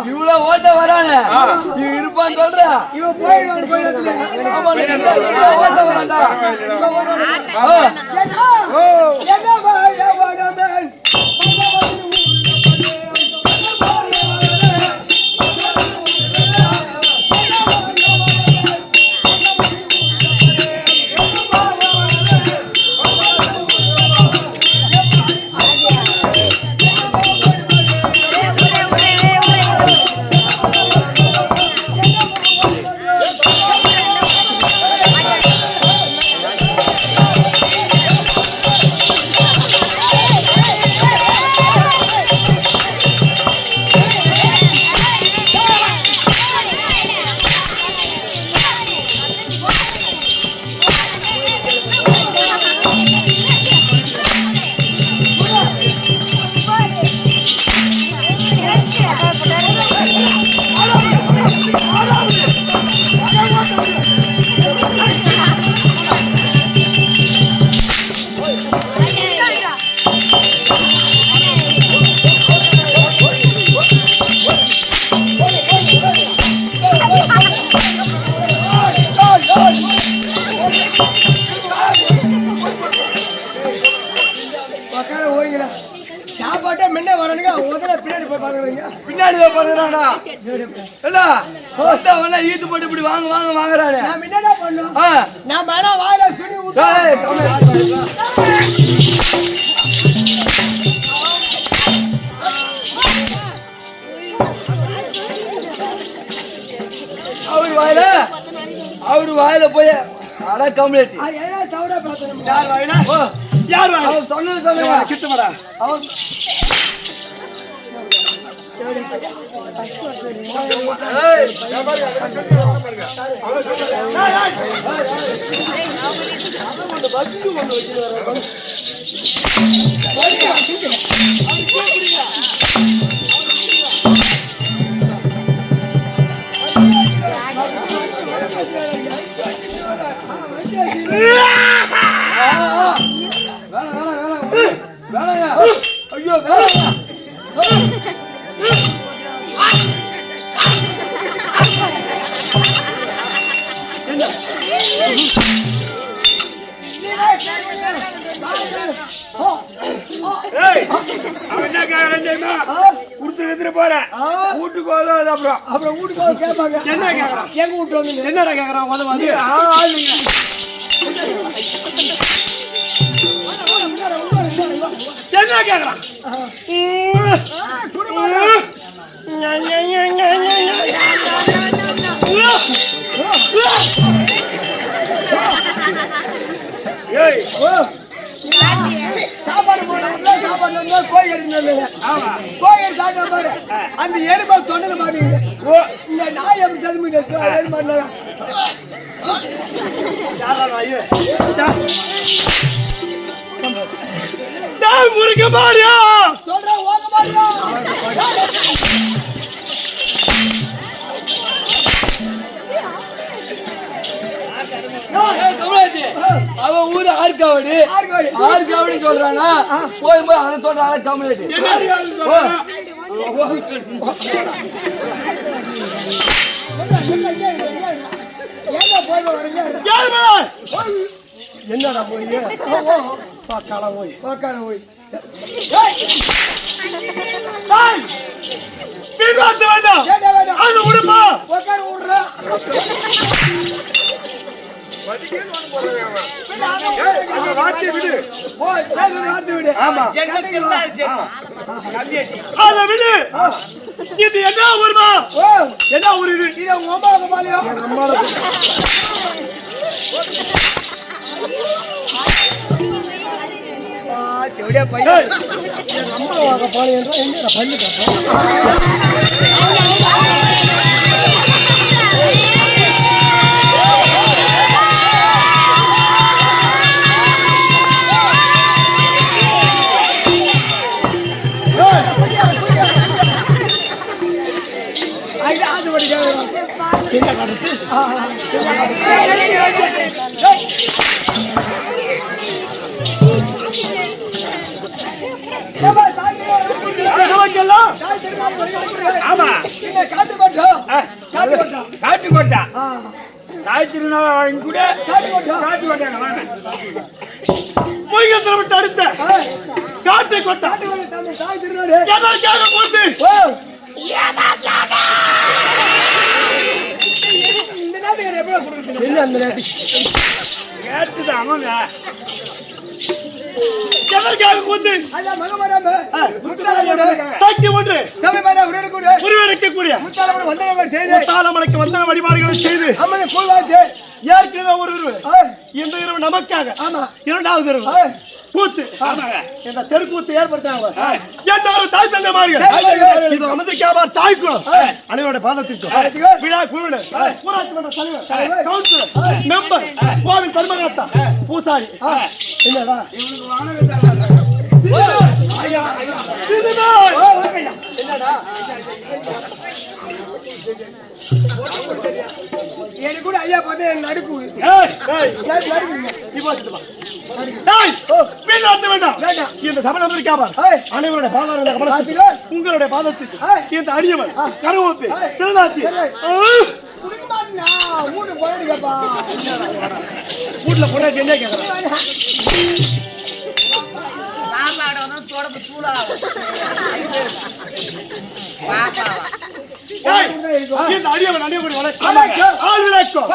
இவ்வளவு ஓட்ட வரான இருப்பான்னு சொல்ற இவன் போயிடுவான் ஓட்ட வரான்டா பின்னாடி ஈத்து போட்டு இப்படி வாங்க வாங்க வாங்குறாரு நான் வாயில சுனி அவரு வாயில போய் அட கம்ப்ளீட் யார் வாயினா யார் வாயினா சொன்னது சொல்லுங்க கிட்ட வாடா அவன் ஐயோ அப்புறம் வீட்டுக்கு கேட்பாங்க என்ன கேக்குறான் எங்க வீட்டு வந்து என்னடா கேக்குறான் வந்து என்ன கேக்குறான் சாப்பாடு கோயில் சாப்பிட பாரு அந்த எருமை சொன்னது மாட்டேங்குது இந்த நாய் எப்படி சதுமிட்டு முருக மாறியா சொல்ற ஓக மாறியா அவன் ஊரு ஆர்காவடி ஆர்காவடி சொல்றானா போய் அதை சொல்றான் தமிழ்நாட்டு என்னடா போய் பார்க்கால போய் வேண்டாம் அது உடுப்பா இது என்ன ஊருமா என்ன ஊர் இது அம்மாவாக பாளையம் என்றால் என்ன பள்ளி அடுத்த காட்டு கொட்டா வந்தன வழிபாடுகளை செய்து ஏற்கனவே ஒரு இந்த இரவு நமக்காக இரண்டாவது இரவு கூத்து இந்த தெருக்கூத்து ஏற்படுத்தாங்க எல்லாரும் தாய் தந்தைமார்கள் இது அமெரிக்காவார் தாய்க்குளம் அனைவருடைய பாதத்திற்கும் விழா குழுவினர் ஊராட்சி மன்ற தலைவர் கவுன்சிலர் மெம்பர் கோவில் தர்மகர்த்தா பூசாரி என்னடா எனக்கு கூட ஐயா பார்த்து நடுக்கு இந்த சபலம் இருக்காபார் அனைவருடைய பாதார உங்களுடைய பாதத்துக்கு இந்த அடியவன் கருவப்பி சிறுதாத்தி வீட்டுல போட்டு என்ன கேட்கறேன் அடியவன் அடியவன் ஆள் விளக்கம்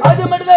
அது மட்டும்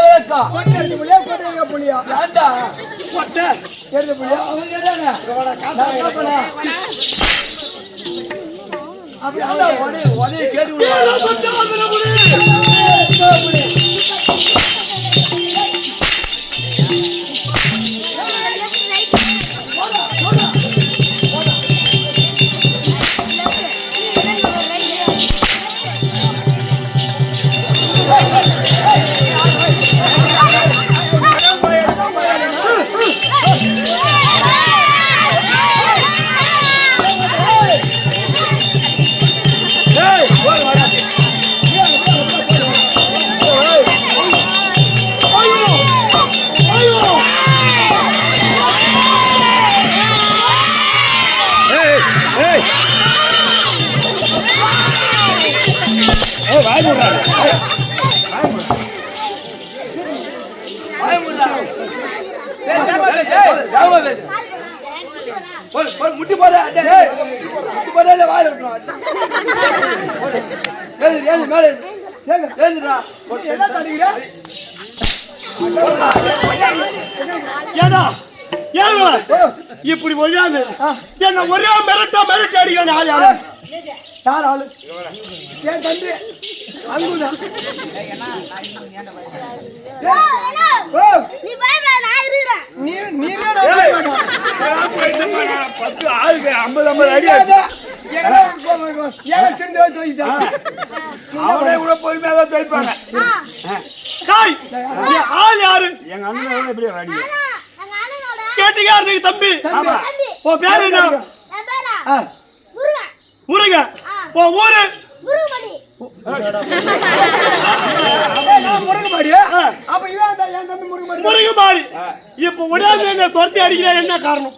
முட்டி போட வாயில இப்படி ஒழியாது என்ன ஒரே மிரட்ட அடிக்கிறான் யார் யாரு யார் ஆளு என் தம்பி அங்குதான் நீ பயப்படாத நான் இருக்கேன் நீ 10 ஆளுக்கு 50 அடி அவனே கூட போய் மேல தோய்ப்பாங்க ஆள் யாரு எங்க அண்ணன் எப்படி அடி கேட்டுக்காரு தம்பி ஓ பேரு என்ன என் பேரா முருகன் முருகன் ஓ ஊரு முருகமணி முருகமாடி அப்ப இவன் என் தம்பி முருகமாடி முருகமாடி இப்ப உடனே என்ன துரத்தி அடிக்கிற என்ன காரணம்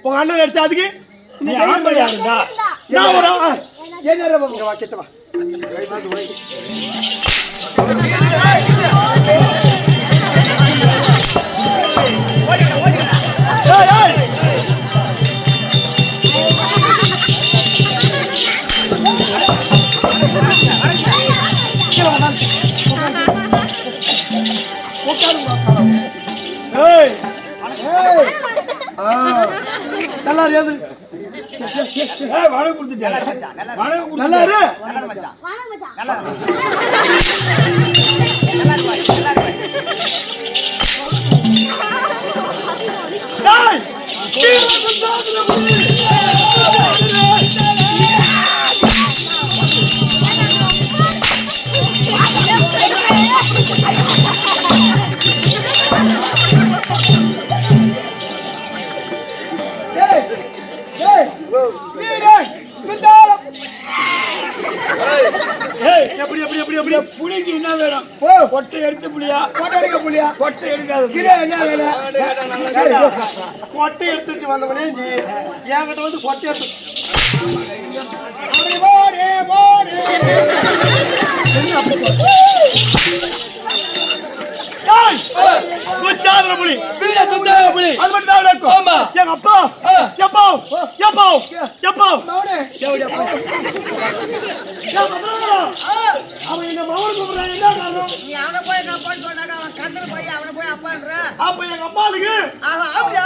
உங்க அண்ணன் அடிச்சா அதுக்கு நீ ஆம்பளையா இருந்தா நான் ஒரு என்ன வா கிட்ட வா நல்லா இரு வாடகை கொடுத்துட்டேன் நல்லா இரு எப்படி எப்படி எப்படி எப்படி புளிக்கு என்ன வேணும் கொட்டை எடுத்து புளியா போட்டோ எடுக்க புள்ளியா கொட்டை எடுக்காது என்ன வேலை கொட்டை எடுத்துட்டு வந்தவனே நீ என்கிட்ட வந்து கொட்டை எடுத்து துச்சாதன புலி வீர துச்சாதன புலி அது மட்டும் தான் இருக்கும் ஆமா எங்க அப்பா எப்போ எப்போ எப்போ மௌனே அவன் என்ன மகன் கூப்பிடுறான் என்ன காரணம் நீ அவனை போய் நான் போய் சொன்னாங்க அவன் கந்தன போய் அவனை போய் அப்பான்ற அப்ப எங்க அம்மாளுக்கு அவன் ஆமியா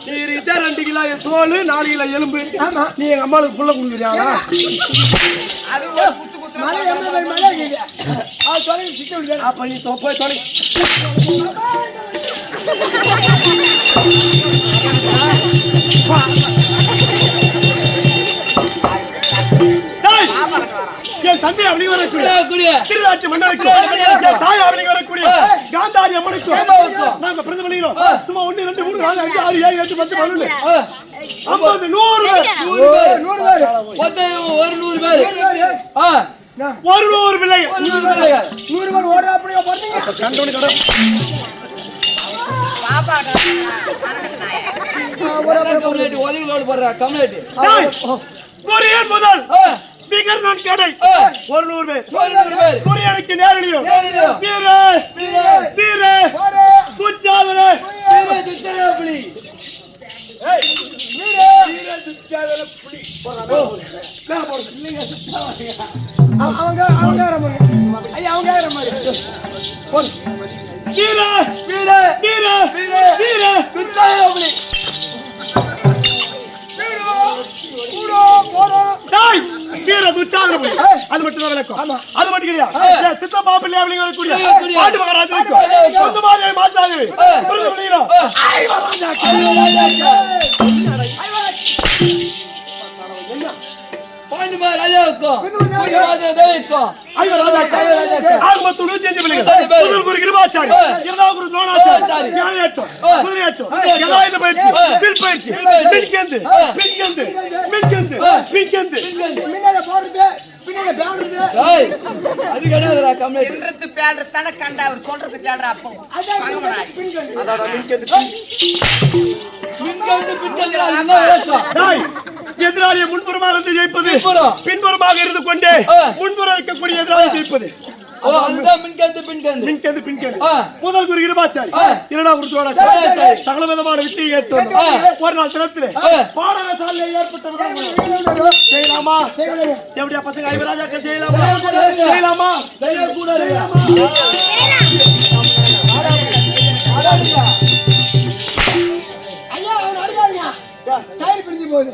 நீ 2 கிலோ தோல் 4 கிலோ எலும்பு ஆமா நீ எங்க அம்மாளுக்கு புள்ள குடுக்குறியாடா அது ஒரு குத்து குத்து மலை எம்எல்ஏ மலை இது ஆ சொல்லி சிட்டு விடு அப்ப நீ போய் தொலை என் தந்தை அப்படி வரக்கூடிய திருநாட்டு மன்னருக்கு தாய் அப்படி வரக்கூடிய காந்தாரி அம்மனுக்கு நாங்க பிரதம பண்ணிக்கிறோம் சும்மா 1 2 3 4 5 6 7 8 10 12 50 100 பேர் 100 பேர் 100 பிள்ளைங்க 100 பேர் ஓட அப்படியே போறீங்க கண்டோனி கடை பாப்பா கம்ப்ளீட் ஒலிகளோட போறா கம்ப்ளீட் கொரியன் முதல் பிகர் நான் கடை 100 பேர் கொரியனுக்கு நேரடியும் வீர வீர துச்சாதன வீர துச்சாதன புலி வீர துச்சாதன புலி அவங்க ஐயா அவங்க வீர வீர வீர வீர வீர துச்சாதன புலி வீர துச்சாதன புலி அது மட்டும் தான் விளக்கம் அது மட்டும் கிடையாது சித்தப்பா பிள்ளை அப்படிங்க வரக்கூடிய பாட்டு மகாராஜா அந்த மாதிரி மாத்தாது புரிந்து பண்ணிக்கிறோம் பாண்டிமா ராஜாவுக்கும் குடிவாதிர தேவிக்கும் ஆகமத்து 105 பிள்ளைகள் முதல் குரு கிருபாச்சாரி இரண்டாவது குரு துரோணாச்சாரி ஞானேற்றம் குதிரையேற்றம் கதாயுத பயிற்சி வில் பயிற்சி மின்கந்து மின்கந்து மின்கந்து மின்கந்து மின்னல போறது பின்னால பேடுறது அது கிடையாதுடா கம்ப்ளீட் சொல்றது பேல்ற தன கண்ட அவர் சொல்றது கேள்ற அப்போ அதாடா மின்கந்து மின்கந்து பின்னல்ல என்ன வேஷம் டேய் எதிராளியை முன்புறமாக இருந்து ஜெயிப்பது பின்புறமாக இருந்து கொண்டே முன்புறம் இருக்கக்கூடிய எதிராளியை ஜெயிப்பது ஓ அதுதான் மின்கந்து பின்கந்து மின்கந்து பின்கந்து முதல் குரு கிருபாச்சாரி இரண்டாவது குரு துரோணாச்சாரி சகல விதமான வித்தை ஏற்று ஒரு நாள் தினத்திலே பாடசாலையிலே ஏற்பட்ட செய்யலாமா எப்படியா பசங்க ஐவராஜாக்கள் செய்யலாமா செய்யலாமா செய்யக்கூடாது ஐயா அவன் அடிக்காதீங்க டயர் பிரிஞ்சு போகுது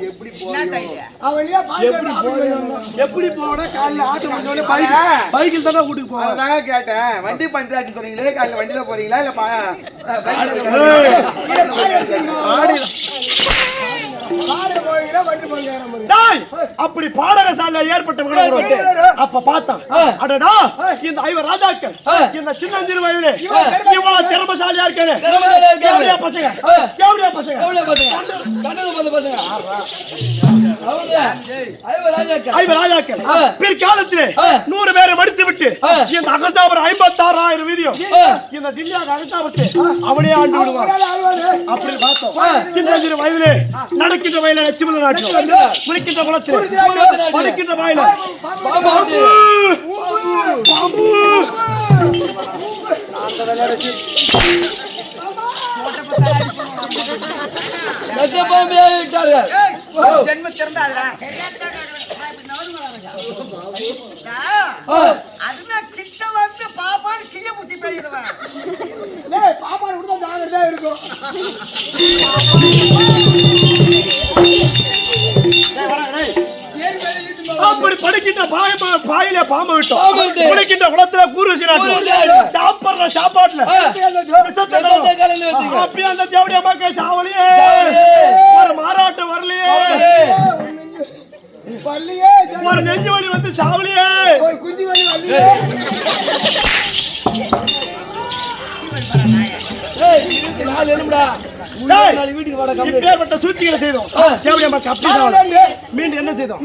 எப்படி அவன் இல்லையா எப்படி போனா காலைல ஆட்டோ வந்தோடனே பைக்கில் தானே கூட்டிட்டு போவாங்க. அதாங்க கேட்டேன். வண்டி பஞ்சராஜ் சொன்னீங்களே, காலைல வண்டியில போறீங்களா இல்ல அப்படி பாடகசாலை ஏற்பட்ட அப்ப பார்த்தான். அடடா இந்த ஐவர் ராஜாக்கள் இந்த சின்னஞ்சிறு வயதிலே இவ்வளவு திறமசாலியா இருக்கானே. கேவலியா பசங்க, கேவலியா பசங்க, ஐவர் ராஜாக்கள் பிற்காலத்திலே 100 பேரை மடித்து விட்டு இந்த அகஸ்தாபர் 56,000 வீதியும் இந்த டில்லியாக அகஸ்தாபத்தை அவனே ஆண்டு விடுவான். அப்படி பார்த்தோம். சின்னஞ்சிறு வயதிலே நடக்கின்ற வயல லட்சுமண நாட்டில் குளிக்கின்ற குளத்தில் படுக்கின்ற வயல பாம்பு பாம்பு அந்த விளையாட ஜென்ம திறந்தாள். அதுதான் கிட்ட வந்து பாப்பான்னு கிளிய புடிச்சு போயிடுவேன். பாப்பான்னு கூட ஜாகிரதா இருக்கும். அப்படி படுக்கின்ற பாயில பாம்பு விட்டோம். குளிக்கின்ற குளத்துல கூறுசி சாப்பிடுற சாப்பாட்டுல அப்படி அந்த தேவடிய மக்கள் சாவலியே ஒரு மாறாட்டம் வரலையே, ஒரு நெஞ்சு வலி வந்து சாவலியே, ஒரு குஞ்சு வலி வரலையே. இப்பேற்பட்ட சூழ்ச்சிகளை செய்தோம். தேவடிய மக்கள் அப்படி சாவல மீண்டும் என்ன செய்தோம்?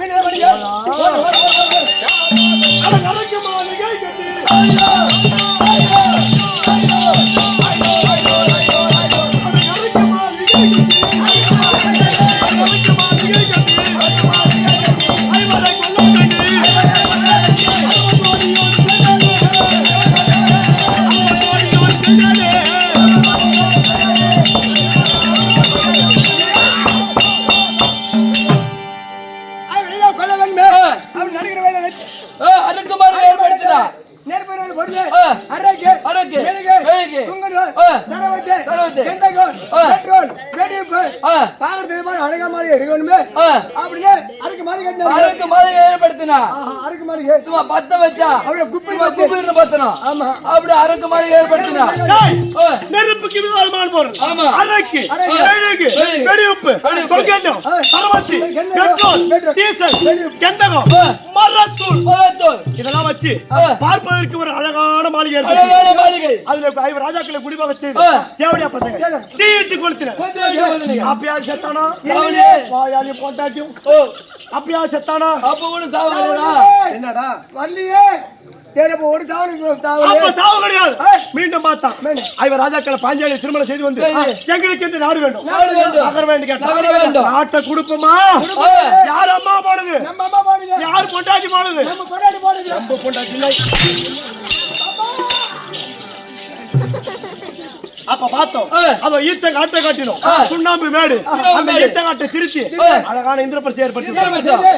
நெருப்புக்கு விதாரமான பொருள் அரக்கு மெழுகு வெடிவுப்பு கொங்கண்டம் சரவத்தி பெட்ரோல் டீசல் கந்தகம் மரத்தூள் இதெல்லாம் வச்சு பார்ப்பதற்கு ஒரு அழகான மாளிகை. அதுல ஐவர் ராஜாக்களை குடிபாக செய்து தேவடியா பசங்க தீட்டு கொளுத்தினர். அப்பயா செத்தானா வாயாலி போட்டாட்டியும் அப்பயா செத்தானா அப்ப கூட சாவலடா. என்னடா வரலையே தேடப்ப ஒரு அப்ப சாவு கிடையாது. மீண்டும் பார்த்தான். ஐவர் ராஜாக்களை பாஞ்சாலி திருமணம் செய்து வந்து எங்களுக்கு என்று நாடு வேண்டும் நகர வேண்டும் கேட்டா நாட்டை கொடுப்போமா? யார் அம்மா போடுது? நம்ம அம்மா போடுது. யார் பொண்டாட்டி போடுது? நம்ம பொண்டாட்டி போடுது. நம்ம பொண்டாட்டி இல்லை. அப்ப பார்த்தோம் அதோ ஈச்சங்காட்டை காட்டினோம் சுண்ணாம்பு மேடு அந்த ஈச்சங்காட்டை திருச்சி அழகான இந்திரபரிசை ஏற்படுத்தி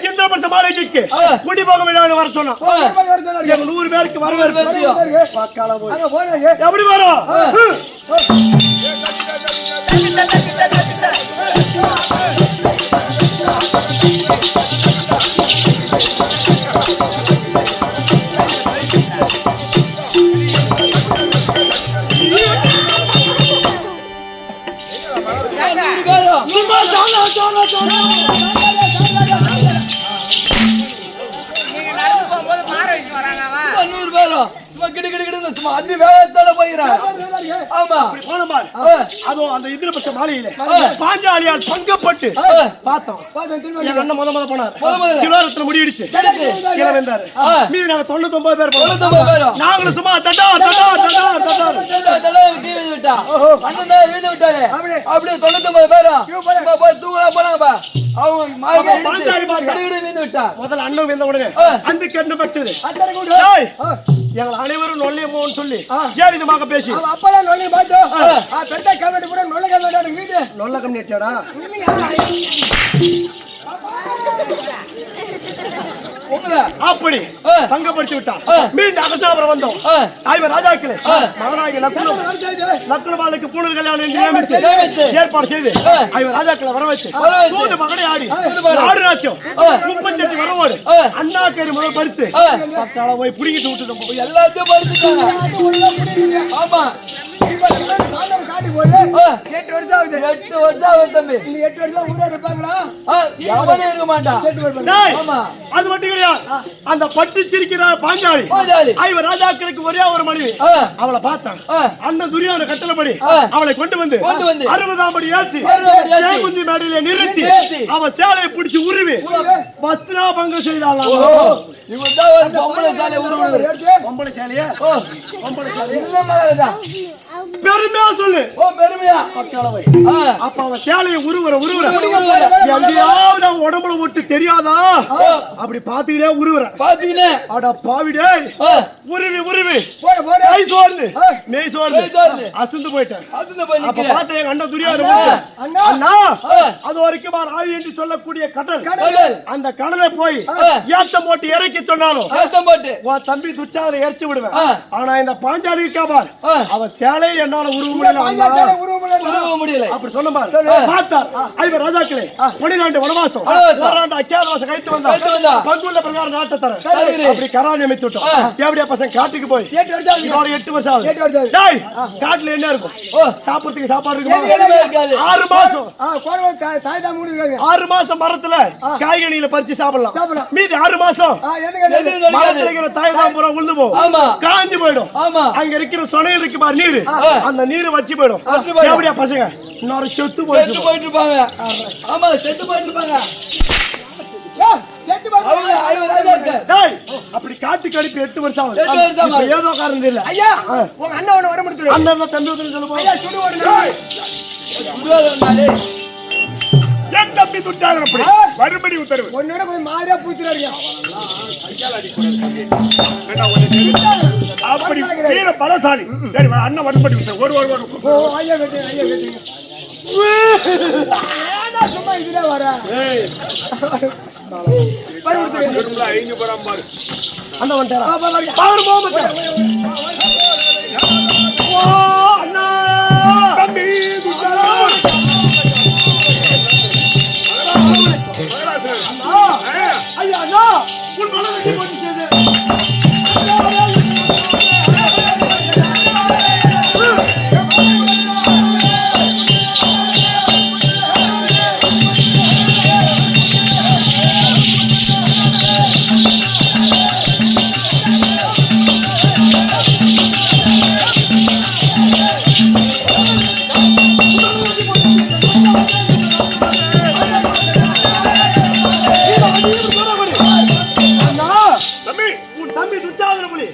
இந்திரபரிச மாளிகைக்கு குடிபோக விழாவில் வர சொன்னோம். 100 பேருக்கு வரவேற்பு எப்படி வரும்? நீங்க நடந்து போகும்போது மாற வச்சு வராங்க. 100 பேரும் சும்மா கிடு கிடு கிடு சும்மா அந்த வேலையோட போயிறாங்க. ஆமா அப்படி போனோமா அதோ அந்த இந்திரபரிச மாளிகையில பாஞ்சாலியால் பங்கப்பட்டு பார்த்தோம். என் அண்ணன் முத போனார். சிவராத்திரி முடியிடுச்சு கீழே வந்தாரு. மீதி நாங்க 99 பேர் போனோம். நாங்களும் சும்மா தட்டா தட்டா தட்டா தட்டா தடா வீதி விட்டா அண்ணன் வீதி விட்டாரு. அப்படியே 99 பேரும் சும்மா போய் தூங்கலாம் போனாங்க. அவங்க பாஞ்சாலி வீதி விட்டா முதல்ல அண்ணன் வந்த உடனே அந்த கண்ணு பச்சது எங்கள் அனைவரும் நொல்லியமோன்னு சொல்லி ஏன் இதுமாக பேசி அப்பதான் நொல்லிய பார்த்தோம். பெருந்தா கம்யூனிட்டி கூட நொல்ல கம்யூனிட்டி நொல்ல கம்யூனிட்டியாடா அப்படி தங்கப்படுத்தி விட்டான். மீண்டும் அகஸ்தாபுரம் வந்தோம். ஐவர் ராஜாக்களே மகனாகி லக்னபாலுக்கு பூணூல் கல்யாணம் நியமித்து ஏற்பாடு செய்து ஐவர் ராஜாக்களை வர வச்சு சூடு மகனை ஆடி நாடு ராஜ்யம் குப்பஞ்சட்டி வரவோடு அண்ணா கேரி முதல் பறித்து பத்தாள போய் பிடிக்கிட்டு விட்டுட்டோம். எல்லாத்தையும் பறிச்சுட்டாங்க. ஆமா காட்டி போய் 8 வருஷம் ஆகுது. 8 வருஷம் ஆகுது தம்பி. இந்த 8 வருஷம் ஊரே இருப்பாங்களா? எவனே இருக்க மாட்டான். ஆமா அது மட்டும் கிடையாது. அந்த பட்டு சிரிக்கிற பாஞ்சாலி ஐவர் ராஜாக்களுக்கு ஒரே ஒரு மனைவி. அவளை பார்த்தான். அண்ணன் துரியோதன கட்டளைப்படி அவளை கொண்டு வந்து 60ஆம் படி ஏற்றி ஜெயகுந்தி மேடையில நிறுத்தி அவ சேலையை பிடிச்சு உருவி வஸ்திரா பங்கு செய்தாள். இவன் தான் ஒரு பொம்பளை சேலையை உருவுறது. பொம்பளை சேலையா? பொம்பளை சேலையா? இல்ல பெருமையா சொல்லு. பெருமையா பக்களவை. அப்ப அவ சேலையை உருவுற எங்கேயாவது அவன் உடம்புல ஒட்டு தெரியாதா? அப்படி பாத்துக்கிட்டே உருவுற. பாத்தீங்கன்னே அட பாவிடே. உருவி உருவி கை சோர்ந்து மெய் சோர்ந்து அசந்து போயிட்டேன். அப்ப பார்த்த எங்க அண்ணன் துரியோதன அண்ணா அது வரைக்கும் ஆழி என்று சொல்லக்கூடிய கடல். அந்த கடலை போய் ஏத்தம் போட்டு இறக்கி சொன்னாலும் உன் தம்பி துச்சாதனை எரிச்சு விடுவேன். ஆனா இந்த பாஞ்சாலி இருக்கா பார், அவ சேலை என்னால உருவ முடியல. அப்படி சொன்ன பார். பார்த்தார் ஐவர் ராஜாக்களே 12 வனவாசம் 12 அக்கியாவாசம் கைத்து வந்தா பங்குள்ள பிரகாரம் நாட்டை தர அப்படி கராணி அமைத்து விட்டோம். தேவடியா பசங்க காட்டுக்கு போய் 8 வருஷம் ஆகுது. டேய் காட்டுல என்ன இருக்கும்? சாப்பிடுறதுக்கு சாப்பாடு இருக்குமா? 6 மாசம் 6 மாசம் மரத்துல காய்கனிகளை பறிச்சு சாப்பிடலாம். மீதி 6 மாசம் மரத்துல இருக்கிற தாய்தான் பூரா உழுந்து போகும், காஞ்சி போயிடும். அங்க இருக்கிற சொனையில் இருக்கு பாரு நீர், அந்த நீர் வச்சு போயிடும். எப்படியா பசங்க இன்னொரு செத்து போயிட்டு இருப்பாங்க. ஆமா செத்து போயிட்டு இருப்பாங்க. அப்படி காட்டுக்கு அனுப்பி 8 வருஷம் ஆகுது. ஏதோ காரணம் இல்ல. ஐயா உங்க அண்ணன் ஒண்ணு வர முடியும். அண்ணன் தம்பி சொல்லுவோம். என் தம்பி துச்சாதன அப்படி மறுபடி உத்தரவு. ஒன்னோட போய் மாறியா பூத்துறாரு. அப்படி வீர பலசாலி. சரி அண்ணன் மறுபடி உத்தரவு. ஒரு ஐயா வெட்டி சும்மா இதுல வர அண்ணா வந்துட்டாரா? பாரு போக அண்ணா தம்பி ஐயா அண்ணா உன் மனதை போட்டு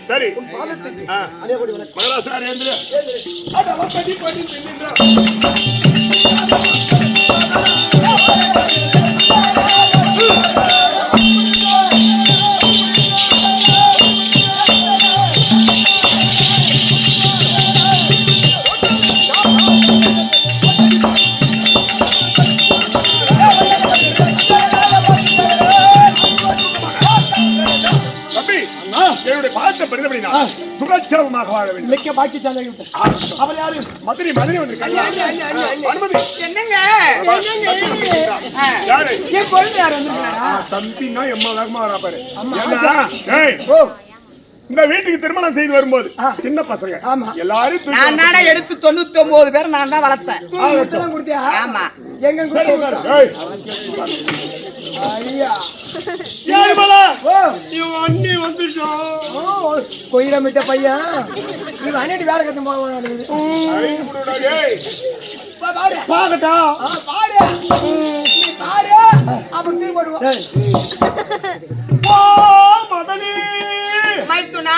சரி சுகட்சமாக வாழ வேண்டும். மிக்க பாக்கி சாலை அவர் யாரு? மதுரை வந்திருக்காங்க. என்னங்க யாரு? என் குழந்தை யார் வந்திருக்காரா? தம்பின்னா எம்மா வேகமா வரா பாரு. இந்த வீட்டுக்கு திருமணம் செய்து வரும்போது சின்ன பசங்க எல்லாரும் நான் தானே எடுத்து 99 பேர் நான் தான் வளர்த்தேன். கொடுத்தியா? ஆமா. எங்க ஐயா அண்ணி வந்துட்டோம். கொயிரமிட்ட பையன் இவன் அண்ணிட்டு வேலை கத்து பாக்கட்டா பாரு அப்புறம் தீ போடுவோம். மதனி மைத்துனா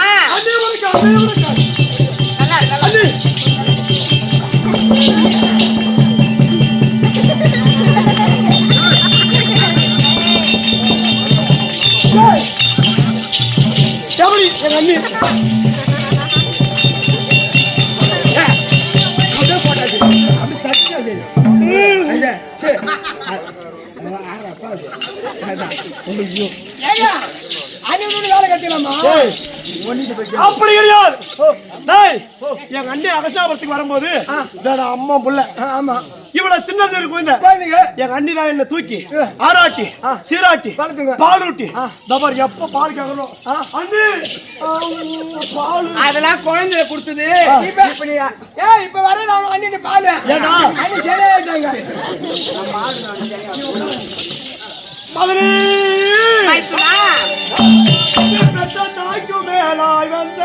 ஐயோ ஏங்க அண்ணன் வேலை கட்டலாமா அப்படி கிடையாது. டேய், எங்க அண்ணன் அகசாபுரத்துக்கு வரும்போது இதோட அம்மா புள்ள ஆமா இவ்வளவு சின்னது இருக்கும் இந்த குழந்தைங்க எங்க அண்ணி தான் என்ன தூக்கி ஆராட்டி சீராட்டி வளர்த்துங்க. பால் ஊட்டி தபார் எப்ப பால் கேட்கணும் அண்ணி பால் அதெல்லாம் குழந்தைய கொடுத்தது இப்ப வர நான் அண்ணன் பாலு ஏண்டா? அண்ணன் சரியாயிட்டாங்க மதுரை மைத்துனா பெற்ற தாய்க்கு மேலாய் வந்த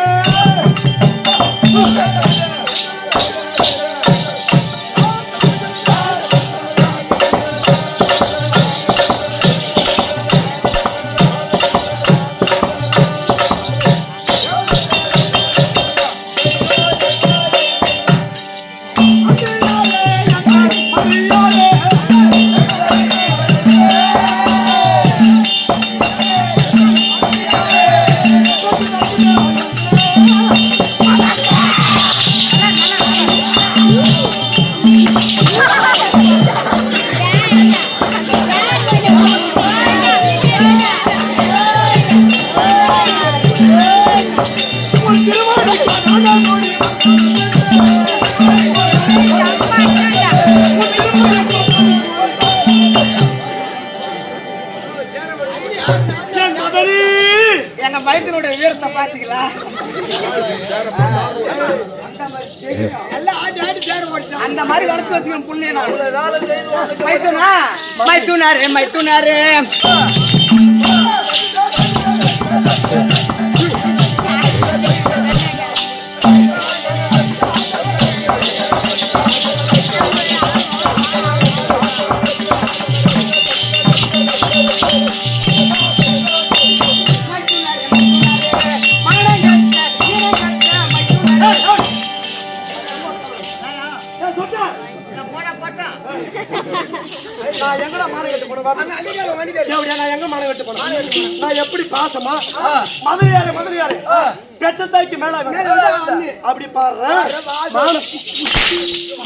எங்க மைத்தனோட உயரத்தை பாத்தீங்களா? எல்லாம் ஆட்டி ஆட்டி சேர போட்டான் அந்த மாதிரி வளர்த்து வச்சுக்கணும் புள்ளைய நான். மைத்துனா மைத்துனாரு மைத்துனாரு நான் எங்கடா மாலை கட்டு போனேன்? நான் எங்க மாலை கட்டு போனேன்? நான் எப்படி பாசமா மதுரையாரு பெற்ற தாய்க்கு மேல அப்படி பாரு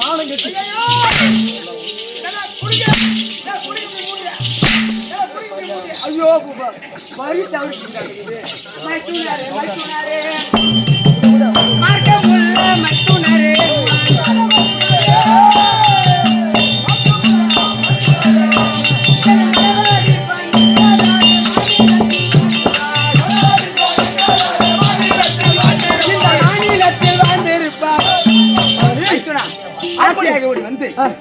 மாலை கட்டி ஐயோ வழி தவிர்த்து மைத்துனாரு மைத்துனாரு மார்க்க முள்ள மைத்துனாரு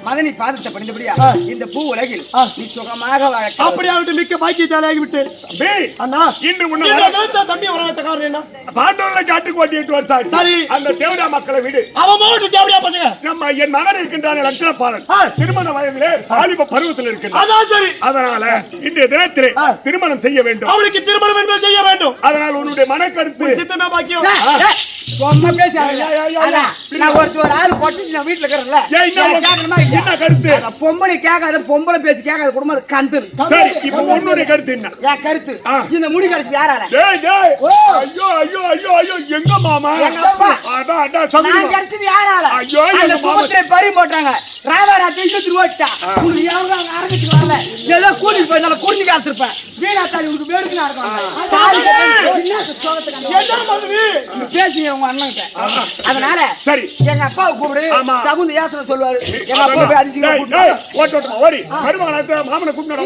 மதனி பாதத்தை படிந்தபடியா இந்த பூ உலகில் நீ சுகமாக வாழ அப்படியாவிட்டு மிக்க பாக்கியத்தாலாகி விட்டேன். அண்ணா இன்று முன்னாடி தம்பி வர வைத்த காரணம் என்ன? பாண்டூர்ல காட்டுக்கு ஓட்டி 8 வருஷம் ஆச்சு. சரி. அந்த தேவடா மக்களை விடு. அவன் மாவட்ட தேவடியா பசங்க நம்ம என் மகன் இருக்கின்றான லட்சணப்பாலன் திருமண வயதிலே வாலிப பருவத்தில் இருக்கின்றான். அதான் சரி. அதனால இன்றைய தினத்திலே திருமணம் செய்ய வேண்டும். அவளுக்கு திருமணம் என்பது செய்ய வேண்டும். அதனால் உன்னுடைய மனக்கருத்து சித்தமே பாக்கியம். ரொம்ப பேசாத. நான் ஒரு ஆள் பொட்டிச்சு நான் வீட்டுல இருக்கிறேன்ல. என்ன கருத்து? பொம்பளை கேட்காத பொம்பளை பேசி கேட்காத குடும்பம் அது கந்து. சரி, இப்போ உன்னுடைய கருத்து என்ன? என் கருத்து இந்த முடி கடைசி யாரால? டேய் டேய் ஐயோ ஐயோ ஐயோ ஐயோ எங்க மாமா? அடா அடா நான் சமீப கடைசி யாரால? ஐயோ அந்த எங்க மாமா சுமத்திரை பறி போட்டாங்க. ராவாரா தேய்ச்சு ஓட்டா. உனக்கு யாரும் அரங்கத்துக்கு வரல. ஏதோ கூலி போயினால குறிஞ்சி காத்திருப்பேன். வீணா தாலி உனக்கு வேடுக்குனா இருக்கும். என்ன மதுரை? பேசுங்க உங்க அண்ணன்கிட்ட. அதனால சரி எங்க அப்பாவை கூப்பிடு. ஆமா. தகுந்த யோசனை சொல்லுவாரு. எங்க அப்பா போய் அதிசயம் கூப்பிட்டு ஓட்டு ஓட்டு ஓடி மருமகனை மாமனை கூப்பிட்டு